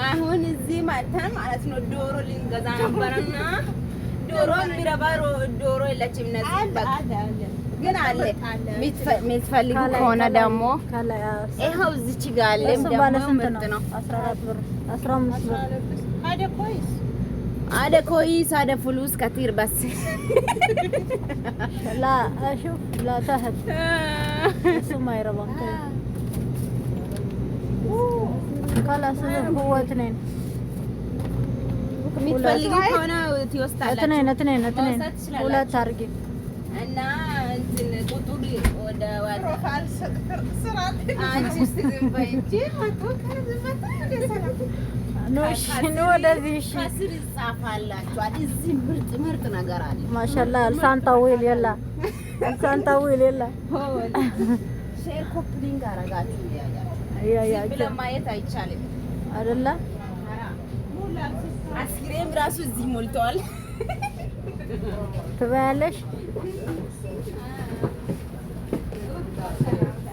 አሁን እዚህ ማታን ማለት ነው ዶሮ ልንገዛ ነበርና ዶሮ የሚረባሮ ዶሮ የለችም ነዚህ ግን አለ የምትፈልጉ ከሆነ ደግሞ ይኸው እዚች ጋር አለ ደግሞ ምርጥ ነው 14 ብር 15 ብር هذا كويس هذا فلوس كثير بس لا شوف لا تهب بس ما يرضى خلاص هو اثنين متفلقوا هنا وتوستعلوا اثنين ولا تارجي انا انزل قطوري ودا بروفايل سرعه انت استزنبايتي ما توكل زمتا ኖሽ ነው ወደዚህ እሺ ከስር ይጻፋላችሁ አይደል እዚህ ምርጥ ነገር አለ ማሻአላ አልሳንታዊል የላ አልሳንታዊል የላ ሼር ኮፕሊንግ አረጋችሁ ያ ለማየት አይቻልም አይደለ አስክሬም ራሱ እዚህ ሞልቷል ትበያለሽ